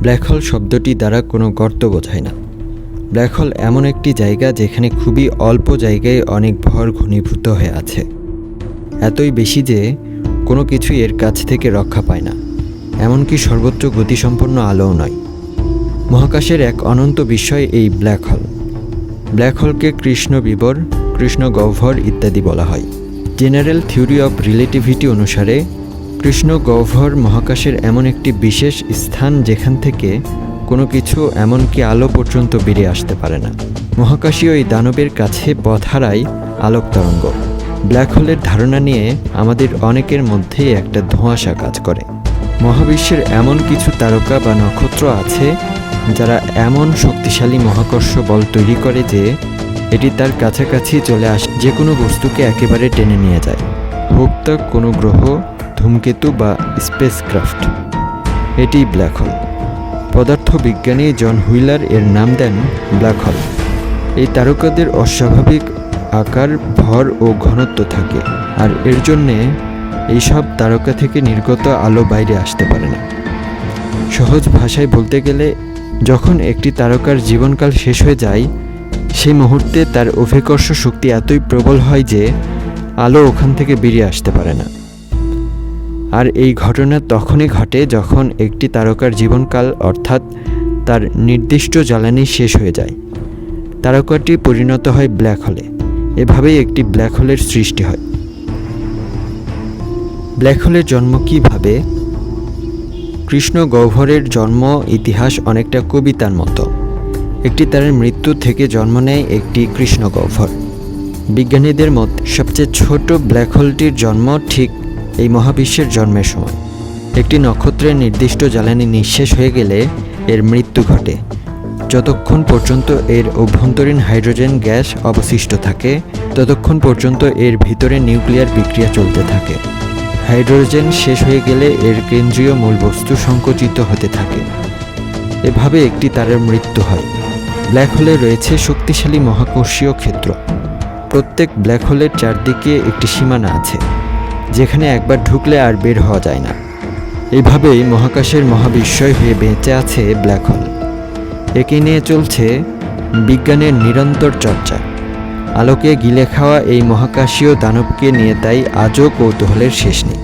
Black hole শব্দটি দ্বারা কোনো গর্ত বোঝায় না। ব্ল্যাক হোল এমন একটি জায়গা যেখানে খুবই অল্প জায়গায় অনেক ভর ঘনীভূত হয়ে আছে, এতই বেশি যে কোনো কিছুই এর কাছ থেকে রক্ষা পায় না, এমনকি সর্বোচ্চ গতিসম্পন্ন আলোও নয়। মহাকাশের এক অনন্ত বিস্ময় এই ব্ল্যাক হোল। ব্ল্যাক হোলকে কৃষ্ণ বিবর, কৃষ্ণ গহ্বর ইত্যাদি বলা হয়। জেনারেল থিওরি অফ রিলেটিভিটি অনুসারে কৃষ্ণ গহ্বর মহাকাশের এমন একটি বিশেষ স্থান যেখান থেকে কোনো কিছু এমনকি আলো পর্যন্ত বেরিয়ে আসতে পারে না। মহাকাশীয় এই দানবের কাছে পথ হারায় আলোক তরঙ্গ। ব্ল্যাক হোলের ধারণা নিয়ে আমাদের অনেকের মধ্যেই একটা ধোঁয়াশা কাজ করে। মহাবিশ্বের এমন কিছু তারকা বা নক্ষত্র আছে যারা এমন শক্তিশালী মহাকর্ষ বল তৈরি করে যে এটি তার কাছাকাছি চলে আসে যে কোনো বস্তুকে একেবারে টেনে নিয়ে যায়, হোক তা কোনো গ্রহ, ধূমকেতু বা স্পেসক্রাফট। এটি ব্ল্যাক হোল। পদার্থবিজ্ঞানী জন হুইলার এর নাম দেন ব্ল্যাক হোল। এই তারকাদের অস্বাভাবিক আকার, ভর ও ঘনত্ব থাকে, আর এর জন্যে এইসব তারকা থেকে নির্গত আলো বাইরে আসতে পারে না। সহজ ভাষায় বলতে গেলে, যখন একটি তারকার জীবনকাল শেষ হয়ে যায় সেই মুহূর্তে তার অভিকর্ষ শক্তি এতই প্রবল হয় যে আলো ওখান থেকে বেরিয়ে আসতে পারে না। আর এই ঘটনা তখনই ঘটে যখন একটি তারকার জীবনকাল অর্থাৎ তার নির্দিষ্ট জ্বালানি শেষ হয়ে যায়। তারকাটি পরিণত হয় ব্ল্যাক হোলে। এভাবেই একটি ব্ল্যাক হোলের সৃষ্টি হয়। ব্ল্যাক হোলের জন্ম কীভাবে? কৃষ্ণ গহ্বরের জন্ম ইতিহাস অনেকটা কবিতার মতো। একটি তারার মৃত্যু থেকে জন্ম নেয় একটি কৃষ্ণ গহ্বর। বিজ্ঞানীদের মতে সবচেয়ে ছোট ব্ল্যাক হোলটির জন্ম ঠিক এই মহাবিশ্বের জন্মের সময়। একটি নক্ষত্রের নির্দিষ্ট জ্বালানি নিঃশেষ হয়ে গেলে এর মৃত্যু ঘটে। যতক্ষণ পর্যন্ত এর অভ্যন্তরীণ হাইড্রোজেন গ্যাস অবশিষ্ট থাকে ততক্ষণ পর্যন্ত এর ভিতরে নিউক্লিয়ার বিক্রিয়া চলতে থাকে। হাইড্রোজেন শেষ হয়ে গেলে এর কেন্দ্রীয় মূল বস্তু সংকুচিত হতে থাকে। এভাবে একটি তারার মৃত্যু হয়। ব্ল্যাক হোলে রয়েছে শক্তিশালী মহাকর্ষীয় ক্ষেত্র। প্রত্যেক ব্ল্যাক হোলের চারদিকে একটি সীমানা আছে যেখানে একবার ঢুকলে আর বের হওয়া যায় না। এইভাবেই মহাকাশের মহাবিস্ময় হয়ে বেঁচে আছে ব্ল্যাক হোল। একে নিয়ে চলছে বিজ্ঞানের নিরন্তর চর্চা। আলোকে গিলে খাওয়া এই মহাকাশীয় দানবকে নিয়ে তাই আজও কৌতূহলের শেষ নেই।